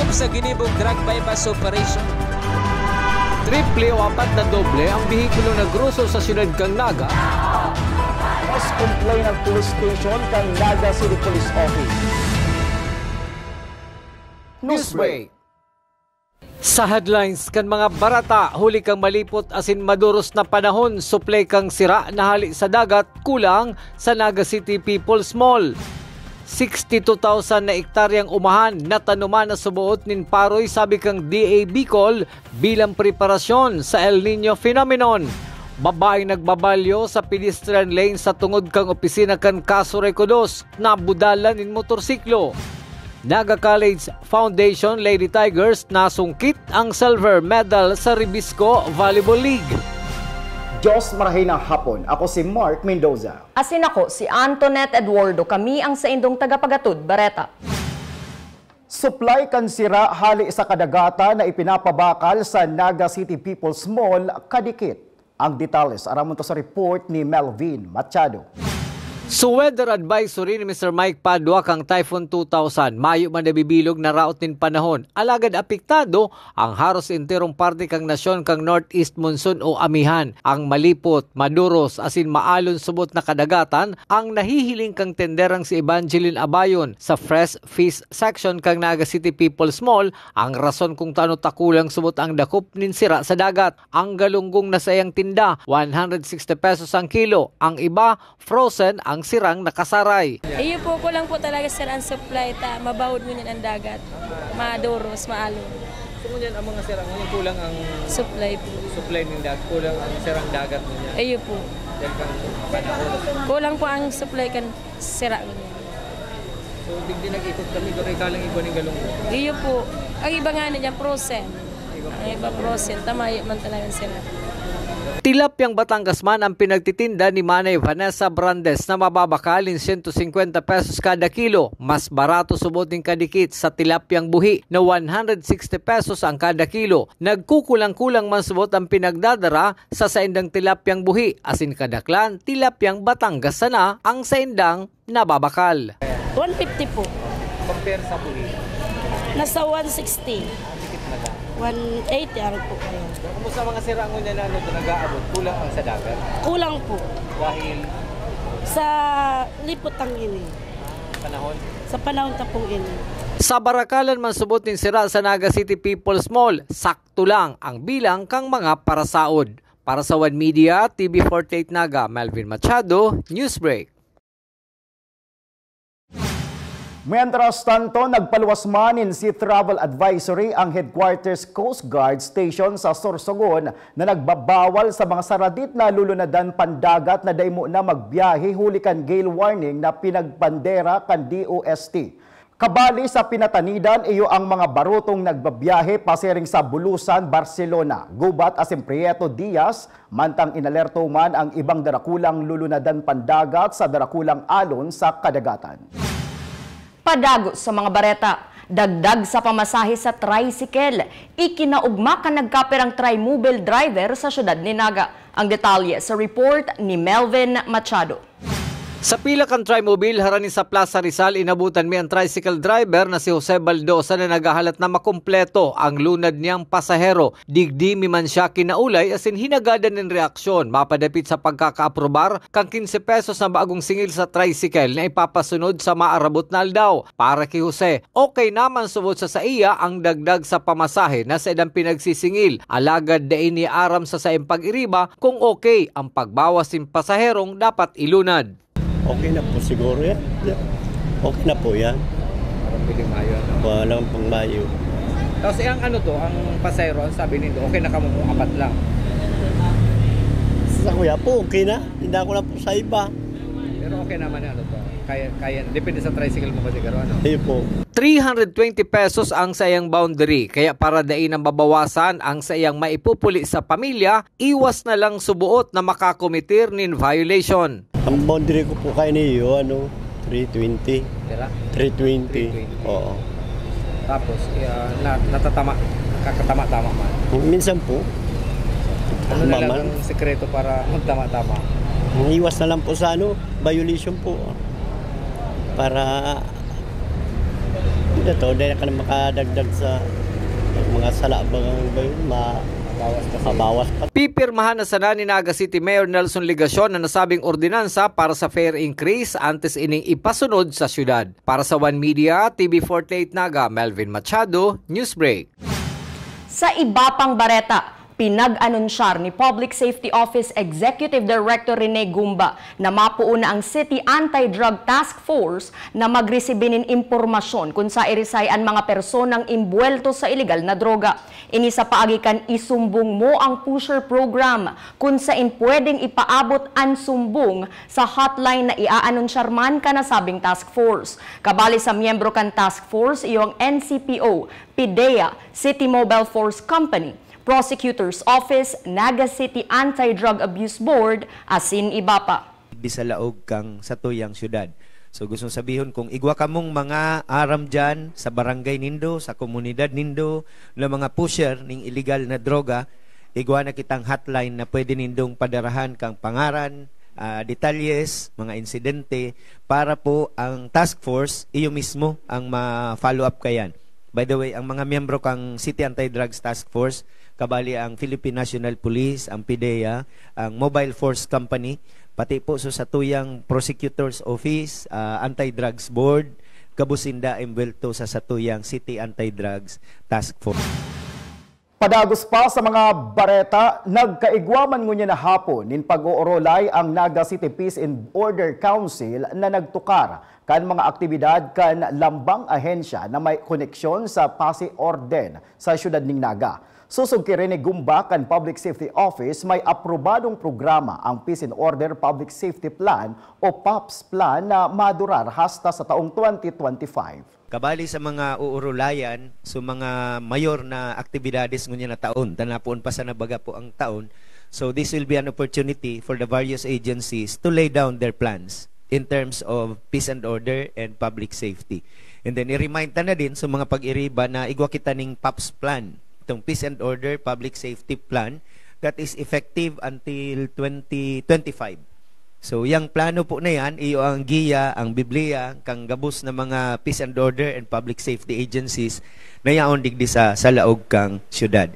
hukom sa ginibong drug bypass operation. Triple o 4 na doble ang bihikulong nagruso sa siyudad kang Naga. Mas complain ng police station kang Naga City Police Office. Newsbreak. Sa headlines kan mga barata, huli kang malipot asin maduros na panahon, suplay kang sira na hali sa dagat, kulang sa Naga City People's Mall. 62,000 na ektaryang umahan na tanuman na subuot nin Paroy, sabi kang DA Bicol bilang preparasyon sa El Nino phenomenon. Babaeng nagbabalyo sa pedestrian lane sa tungod kang opisina kan Casuray Kudos na budalan nin motorsiklo. Naga College Foundation Lady Tigers nasungkit ang silver medal sa Ribisco Volleyball League. Diyos marahay ng hapon. Ako si Mark Mendoza. Asin ako si Antoinette Eduardo. Kami ang sa indong tagapagatud, Bareta. Supply kan sira hali sa kadagata na ipinapabakal sa Naga City People's Mall kadikit. Ang detalles aramon to sa report ni Melvin Machado. So weather advisory ni Mr. Mike Padua kang Typhoon 2000, mayo man nabibilog na raot nin panahon. Alagad apektado ang haros enterong parte kang nasyon kang northeast monsoon o amihan. Ang malipot, maduros, asin maalon subot na kadagatan ang nahihiling kang tenderang si Evangeline Abayon sa Fresh Fish section kang Naga City People's Mall. Ang rason kung tano takulang subot ang dakop nin sira sa dagat. Ang galunggong na sayang tinda, 160 pesos ang kilo. Ang iba, frozen ang sirang nakasaray. Iyo po, kulang po talaga sir ang supply, mabawod ngunyan ang dagat, maduros, maalon. So ngunyan ang mga sirang ngunyan kulang ang supply po. Supply ng dagat, kulang ang sirang dagat ngunyan. Iyo po. Dahil kang panahon. Kulang po ang supply kan sira ngunyan. So digdi nag-ikot kami, doon ikalang iba ng galunggong. Iyo po. Ang iba nga na dyan, frozen. Ang iba frozen, tamayo man talaga sila. Tilapyang Batangas man ang pinagtitinda ni Manay Vanessa Brandes na mababakalin 150 pesos kada kilo. Mas barato suboting kadikit sa tilapyang buhi na 160 pesos ang kada kilo. Nagkukulang-kulang man subot ang pinagdadara sa saindang tilapyang buhi. Asin kadaklan, tilapyang Batangas sana ang saindang nababakal. 150 po. Compare sa buhi? Nasa 160. 180 araw po kayo. Kumusta mga sirangon niya na nag-aabot? Kulang ang sa dagat? Kulang po. Dahil? Sa lipot ang ini. Panahon? Sa panahon tapong ini. Sa Barakalan man subot nin sira sa Naga City People's Mall, sakto lang ang bilang kang mga parasaod. Para sa One Media, TV48 Naga, Melvin Machado, Newsbreak. Mientras tanto, nagpaluwasmanin si Travel Advisory ang Headquarters Coast Guard Station sa Sorsogon na nagbabawal sa mga saradit na lulunadan pandagat na daymo na magbiyahe huli kan gale warning na pinagpandera kan DOST. Kabali sa pinatanidan iyo ang mga barutong nagbabiyahe pasiring sa Bulusan, Barcelona, Gubat, asin Prieto Diaz, mantang inalerto man ang ibang darakulang lulunadan pandagat sa darakulang alon sa kadagatan. Padagos sa mga bareta, dagdag sa pamasahe sa tricycle. Ikinaugma ka nagkaperang tri-mobile driver sa syudad ni Naga. Ang detalye sa report ni Melvin Machado. Sa pila kan tri-mobile harani sa Plaza Rizal, inabutan mi ang tricycle driver na si Jose Baldosa na nagahalat na makumpleto ang lunad niyang pasahero. Digdi mi man siya kinaulay asin hinagadan ng reaksyon. Mapadapit sa pagkakaaprobar kang 15 pesos na bagong singil sa tricycle na ipapasunod sa maarabot na aldaw. Para kay Jose, okay naman subot sa iya ang dagdag sa pamasahe na sa edang pinagsisingil. Alagad da ini aram sa saing pag-iriba kung okay ang pagbawas ng pasaherong dapat ilunad. Okay na po siguro yan. Okay na po yan. Parang piling mayo. Walang pang mayo. Tapos ang ano to, ang pasayro, ang sabi nito, okay na kamo kung apat lang. Sa kuya po, okay na. Hindi ako na po sa iba. Pero okay naman ano to. Kaya, depende sa tricycle mo kasi garo ano. Hindi po. 320 pesos ang sayang boundary. Kaya para dain ang babawasan ang sayang maipupuli sa pamilya, iwas na lang subuot na makakomitir nin violation. Ang boundary ko po kayo niyo, 320. Tira? 320. Oo. Tapos, natatama, kakatama-tama man. Minsan po. Ano na lang ang sekreto para magtama-tama? Iwas na lang po sa violation po. Para Ito, dahil ka na makadagdag sa mga sala ba yun, mabawas pa. Pipirmahan na sana ni Naga City Mayor Nelson Ligacion na nasabing ordinansa para sa fare increase antes ining ipasunod sa syudad. Para sa One Media, TV48 Naga, Melvin Machado, Newsbreak. Sa iba pang bareta, pinag-anunsyar ni Public Safety Office Executive Director Rene Gumba na mapuuna ang City Anti-Drug Task Force na magresibinin impormasyon kung sa irisay ang mga personang imbuelto sa illegal na droga. Ini sa paagikan isumbong mo ang pusher program kung saan pwedeng ipaabot ang sumbong sa hotline na iaanunsar man ka na sabing task force. Kabali sa miyembro kan task force iyong NCPO, PIDEA, City Mobile Force Company, Prosecutor's Office, Naga City Anti-Drug Abuse Board, asin iba pa. Bisalaog kang sa tuyang syudad. So gusto sabihin kung igwa kamong mga aram dyan sa barangay nindo, sa komunidad nindo, na mga pusher ning illegal na droga, igwa na kitang hotline na pwede nindong padarahan kang pangaran, detalyes, mga insidente, para po ang task force, iyo mismo ang ma-follow up kayan. By the way, ang mga miyembro kang City Anti-Drugs Task Force, kabali ang Philippine National Police, ang PIDEA, ang Mobile Force Company, pati po sa tuyang Prosecutor's Office, Anti-Drugs Board, kabusinda imbelto sa satuyang City Anti-Drugs Task Force. Padagos pa sa mga bareta, nagkaigwaman ngunya na hapon nin pag-uurolay ang Naga City Peace and Order Council na nagtukar kan mga aktibidad kan lambang ahensya na may koneksyon sa Pasi Orden sa syudad ning Naga. Susog kay Rene Gumba kan Public Safety Office, may aprobadong programa ang Peace and Order Public Safety Plan o POPS Plan na madurar hasta sa taong 2025. Kabali sa mga uurulayan, so mga mayor na aktibidades ngunya na taon, tanapoon pa sa nabaga po ang taon. So this will be an opportunity for the various agencies to lay down their plans in terms of peace and order and public safety. And then i-remind na din sa mga pag-iriba na igwa kita ning POPS Plan, itong Peace and Order Public Safety Plan that is effective until 2025. So, yung plano po na yan, iyo ang giya, ang Biblia, kang gabos na mga peace and order and public safety agencies na yaon digdi sa laog kang syudad.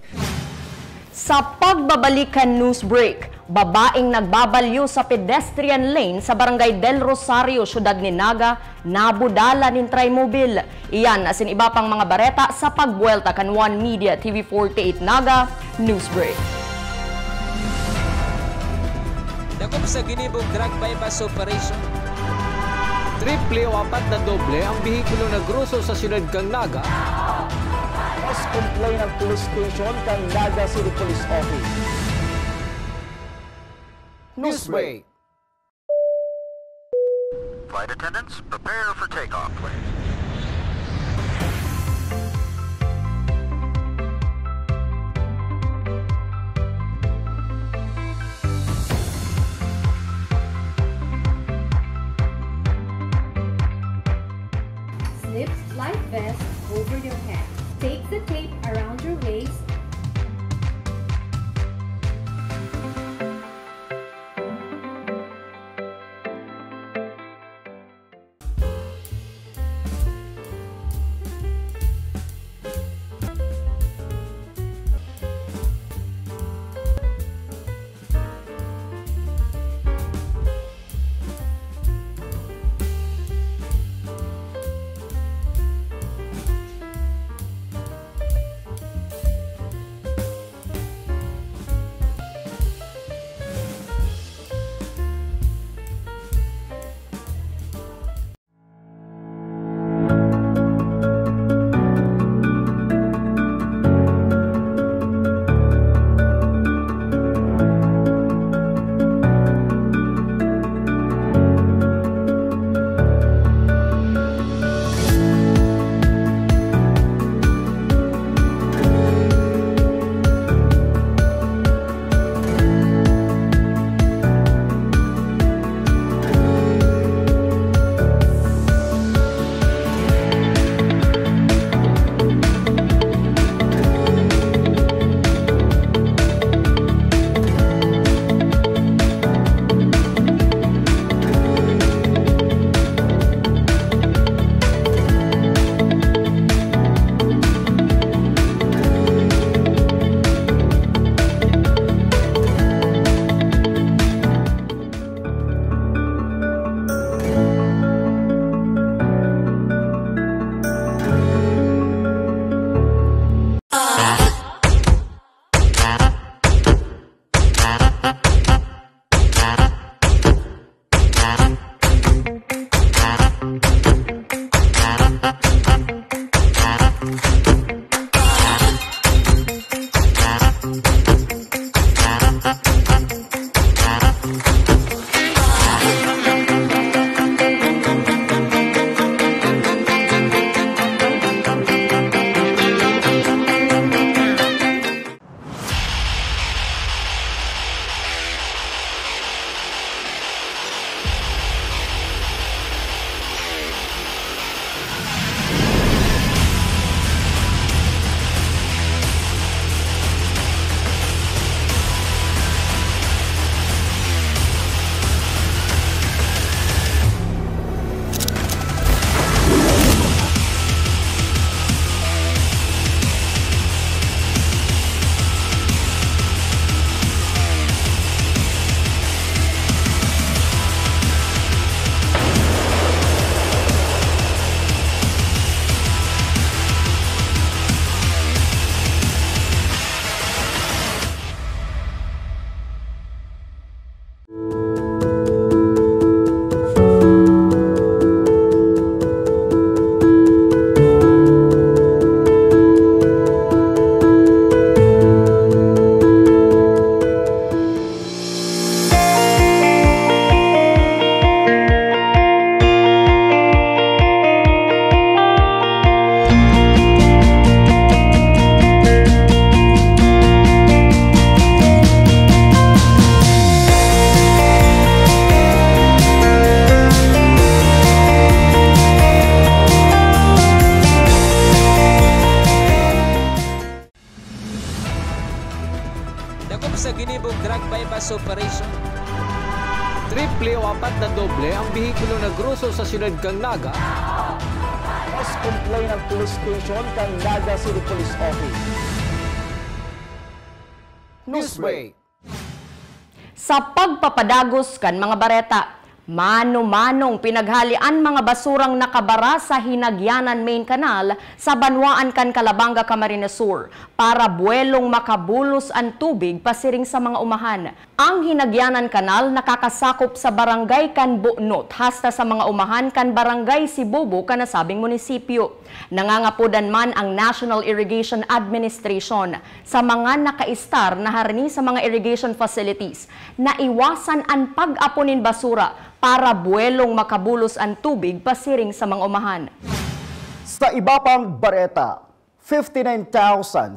Sa pagbabalikan news break, babaeng nagbabalyo sa pedestrian lane sa Barangay Del Rosario, syudad ni Naga, nabudala nin Trimobile. Iyan asin iba pang mga bareta sa pagbuelta kan One Media TV48 Naga News Break. Dakop sa ginibong drug bypass operation. Triple o apat na doble ang bihikulong nagruso sa syudad kang Naga. Mas complain ng police station kang Naga City Police Office. Newsbreak. Flight attendants, prepare for takeoff, please. Slip life vest over your head. Take the tape around your waist. bypass operation. Triple o 4 na doble ang bihikulo na gruso sa siyudad kang Naga. Mas complain ng police station kang Naga City Police Office. Newsbreak. Sa pagpapadagos kan mga bareta, mano-manong pinaghalian mga basurang nakabara sa Hinagyanan Main Canal sa Banwaan kan Calabanga, Camarines Sur para buwelong makabulos ang tubig pasiring sa mga umahan. Ang Hinagyanan Canal nakakasakop sa barangay kan Bunot hasta sa mga umahan kan barangay Sibubo kan nasabing munisipyo. Nangangapudan man ang National Irrigation Administration sa mga nakaistar na harni sa mga irrigation facilities na iwasan ang pag-apunin basura para buwelong makabulos ang tubig pasiring sa mga umahan. Sa iba pang bareta, 59,761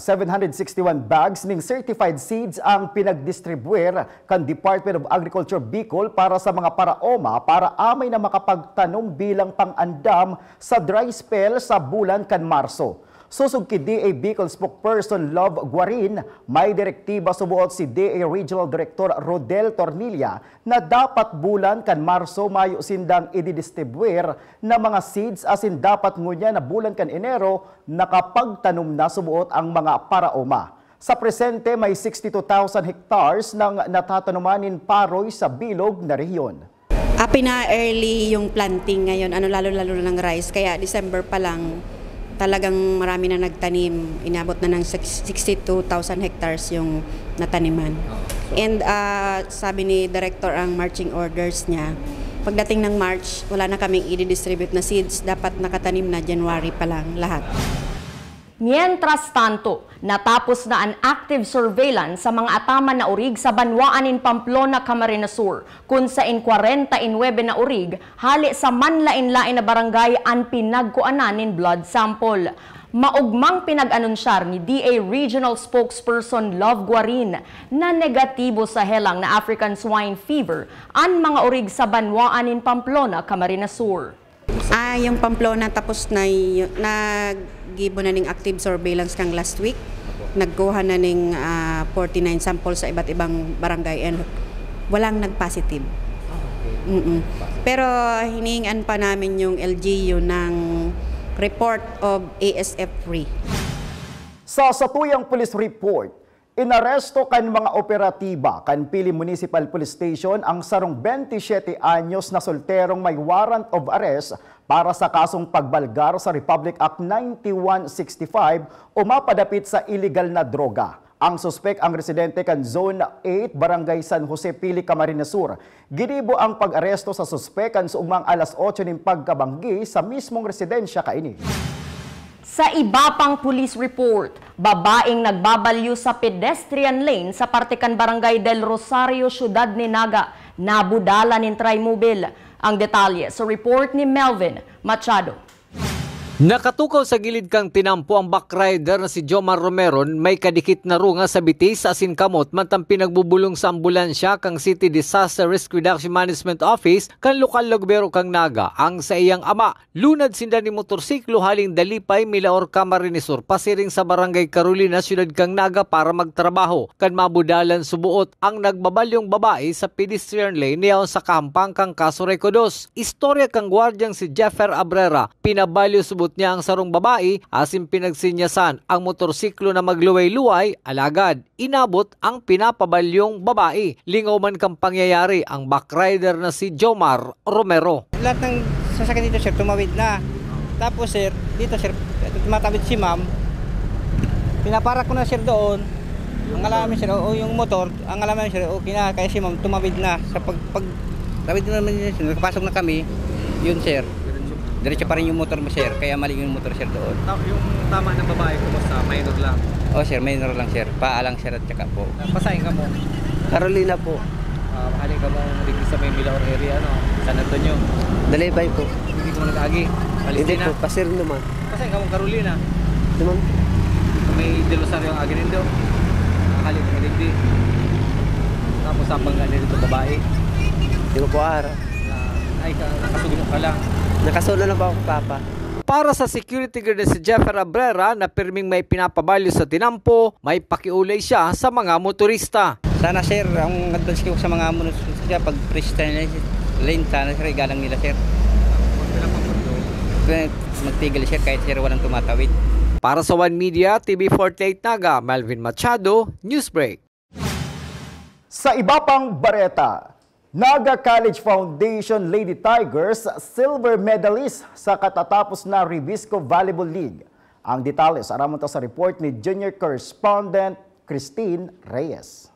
bags ng certified seeds ang pinagdistribuer kan Department of Agriculture Bicol para sa mga paraoma para amay na makapagtanom bilang pang-andam sa dry spell sa bulan kan Marso. Susog ki DA Bicol spokesperson Love Guarin, may direktiba subuot si DA Regional Director Rodel Tornilla na dapat bulan kan Marso mayo sindang ididistribuer na mga seeds asin dapat ngunya na bulan kan Enero nakapagtanom na subuot ang mga paraoma. Sa presente may 62,000 hectares ng natatanumanin paroy sa bilog na rehiyon. Pina-early yung planting ngayon, lalo-lalo ng rice, kaya December pa lang talagang marami na nagtanim. Inabot na ng 62,000 hectares yung nataniman. And sabi ni Director ang marching orders niya, pagdating ng March, wala na kaming i-distribute na seeds. Dapat nakatanim na January pa lang lahat. Mientras tanto, natapos na ang active surveillance sa mga ataman na urig sa Banwaan in Pamplona, Camarines Sur, kung sa 49 na urig, hali sa manlain-lain na barangay ang pinagkuanan in blood sample. Maugmang pinag-anunsyar ni DA Regional Spokesperson Love Guarin na negatibo sa helang na African swine fever ang mga urig sa Banwaan in Pamplona, Camarines Sur. Yung Pamplona tapos na nag-gibo na ng active surveillance kang last week. Nagkuha na ng 49 samples sa iba't ibang barangay and walang nag-positive. Pero hinihingan pa namin yung LGU ng report of ASF free. Sa satuyang police report, inaresto kan mga operatiba kan Pili Municipal Police Station ang sarong 27 anyos na solterong may warrant of arrest para sa kasong pagbalgar sa Republic Act 9165 o mapadapit sa illegal na droga. Ang suspek ang residente kan Zone 8, Barangay San Jose, Pili, Camarines Sur. Ginibo ang pag-aresto sa suspek kan suumang alas 8 ng pagkabanggi sa mismong residensya kaini. Sa iba pang police report, babaeng nagbabalyo sa pedestrian lane sa partikan Barangay del Rosario, Siyudad ni Naga, nabudala ng Trimobile. Ang detalye sa report ni Melvin Machado. Nakatukaw sa gilid kang tinampo ang backrider na si Jomar Romero, may kadikit na runga sa bitis asin kamot mantang pinagbubulong sa ambulansya kang City Disaster Risk Reduction Management Office kan lokal lugbero kang Naga. Ang sa iyang ama, lunad sinda ni motorsiklo haling Dalipay, Milaor, Camarines Sur, pasiring sa Barangay Carolina, Siyudad kang Naga para magtrabaho. Kan mabudalan subuot ang nagbabalyong babae sa pedestrian lane niyaon sa kahampang kang Casureco 2. Istorya kang gwardyang si Jeffer Abrera, pinabalyo subot niya ang sarong babae asin pinagsinyasan ang motorsiklo na magluway-luway, alagad inabot ang pinapabalyong babae. Lingaw man kang pangyayari ang backrider na si Jomar Romero. Lahat ng sasakyan dito sir tumawid na. Tapos sir, dito sir tumatawid si ma'am. Pinaparak ko na sir doon. Ang alamin sir o yung motor, ang alamin sir okay na kaya si ma'am tumawid na sa pag tawid naman niya sir, nakapasok na kami. Yun sir. Diretso pa rin yung motor mo sir, kaya mali yung motor sir doon. Yung tama ng babae kumusta? Minor lang? Oh sir, minor lang sir. Paalang sir at saka po. Pasahin ka mo? Carolina po. Halika mo dito sa may Milaor area, no? San Antonio. Dalipay po. Hindi ko nag-agi. Hindi po, pasir naman. Pasahin ka mo Carolina. Naman. May Del Rosario ang agi nindo. Halika mo dito. Tapos sapang ka nito babae. Hindi ko po araw. Ay, nakasugod ka lang. Nakasolo na ba ako papa? Para sa security guard na si Jeffer Abrera na pirming may pinapabalyo sa tinampo, may pakiulay siya sa mga motorista. Sana sir, ang advance ko sa mga munisipyo pag freestyle lane, sana sir, igalang nila sir. Magtigil sir kahit sir walang tumatawid. Para sa One Media, TV48 Naga, Melvin Machado, Newsbreak. Sa iba pang bareta, Naga College Foundation Lady Tigers silver medalist sa katatapos na Ribisco Volleyball League. Ang detalye sa sa report ni junior correspondent Christine Reyes.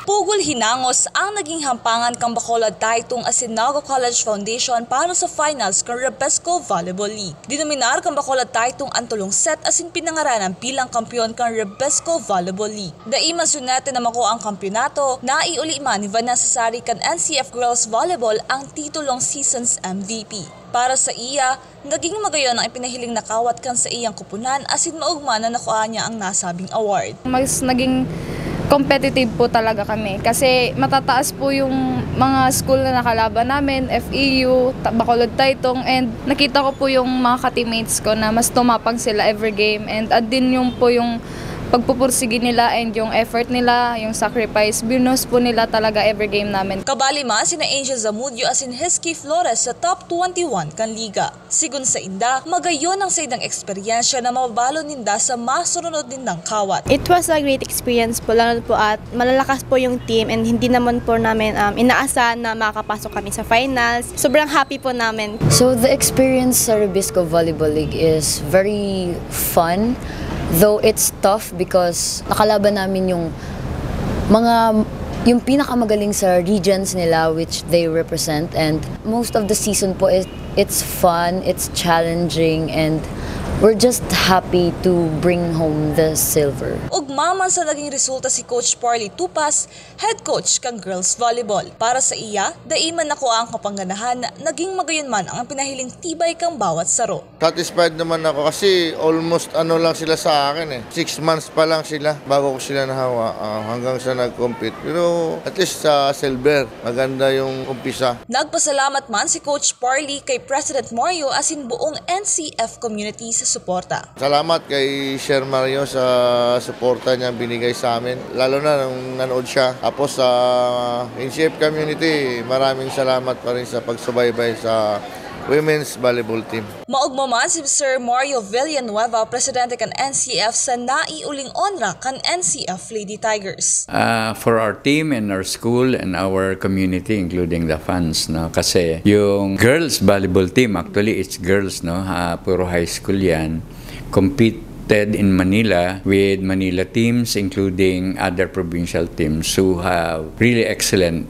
Pugol hinangos ang naging hampangan kang Bacolod Taytong asin Naga College Foundation para sa finals kang Ribisco Volleyball League. Dinominar kang Bacolod Taytong ang tulong set asin pinangaranan bilang kampiyon kang Ribisco Volleyball League. Daima sunete na mako ang kampyonato, naiuliman ni Vanessa Sari kan NCF Girls Volleyball ang titulong season's MVP. Para sa iya, naging magayon ang ipinahiling nakawat kan sa iyang kupunan asin maugma na nakuha niya ang nasabing award. Mas naging competitive po talaga kami kasi matataas po yung mga school na nakalaban namin, FEU, Bacolod Taytong, and nakita ko po yung mga ka-teammates ko na mas tumapang sila every game, and din yung po yung pagpupursige nila and yung effort nila, yung sacrifice, binus po nila talaga every game namin. Kabali man sina Angel Zamudio asin Hesky Flores sa top 21 kan liga. Sigun sa inda, magayon ang saydang eksperyensya na mabalo ninda sa masunod nindang kawat. It was a great experience po, lalo po at malalakas po yung team and hindi naman po namin inaasahan na makakapasok kami sa finals. Sobrang happy po namin. So the experience sa Ribisco Volleyball League is very fun. Though it's tough because nakalaban namin yung pinakamagaling sa regions nila which they represent, and most of the season po it's fun, it's challenging, and we're just happy to bring home the silver. Ugmaman sa naging resulta si Coach Parley Tupas, head coach kang girls volleyball. Para sa iya, daiman nakuha ang kapangganahan na naging magayon man ang pinahiling tibay kang bawat saro. Satisfied naman ako kasi almost lang sila sa akin 6 months pa lang sila bago ko sila nahawa hanggang sa nag-compete. Pero at least sa silver, maganda yung umpisa. Nagpasalamat man si Coach Parley kay President Mario asin buong NCF community sa suporta. Salamat kay Sir Mario sa suporta niya binigay sa amin, lalo na nung nanood siya. Tapos sa NCF community, maraming salamat pa rin sa pagsubaybay sa women's volleyball team. Maugmaman si Sir Mario Villanueva, presidente kan NCF sa naiuling onra kan NCF Lady Tigers. For our team and our school and our community, including the fans, no? Kasi yung girls volleyball team, actually it's girls, no? Puro high school yan, competed in Manila with Manila teams, including other provincial teams who have really excellent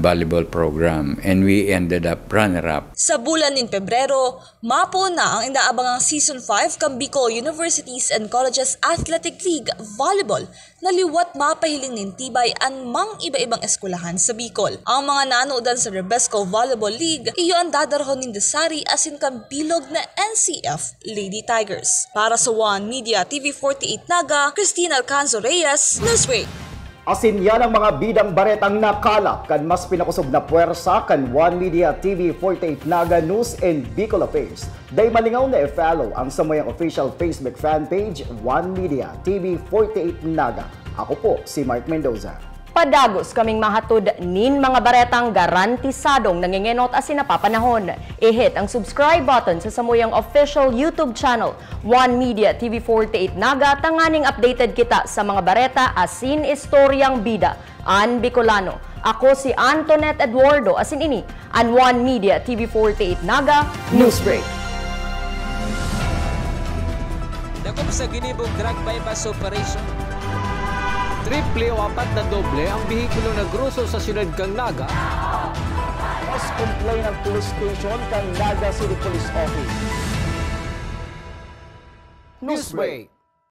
volleyball program, and we ended up runner-up. Sa bulan ng Pebrero, mapo na ang indaabangang Season 5 kang Bicol Universities and Colleges Athletic League Volleyball na liwat mapahiling nin tibay ang mang iba-ibang eskwelahan sa Bicol. Ang mga nanoodan sa Ribisco Volleyball League, iyo ang dadarhon ng Desari asin kang bilog na NCF Lady Tigers. Para sa One Media TV48 Naga, Christine Alcanzo Reyes, Newsbreak. Asin yan ang mga bidang baretang nakalap kan mas pinakusog na puwersa kan One Media TV48 Naga News and Bicol Affairs. Day malingaw na i-follow ang samayang official Facebook fan page One Media TV48 Naga. Ako po si Mark Mendoza. Padagos kaming mahatod nin mga baretang garantisadong nangingenot asin napapanahon. I-hit ang subscribe button sa samuyang official YouTube channel, One Media TV48 Naga, tanganing updated kita sa mga bareta asin istoryang bida. An Bicolano. Ako si Antoinette Eduardo asin ini, an One Media TV48 Naga, Newsbreak. Dakop sa ginibong drug bypass operation. Triple o 4 na doble ang bihikulo na gruso sa siyudad kang Naga. Mas complain ng police station kang Naga City Police Office. Newsbreak.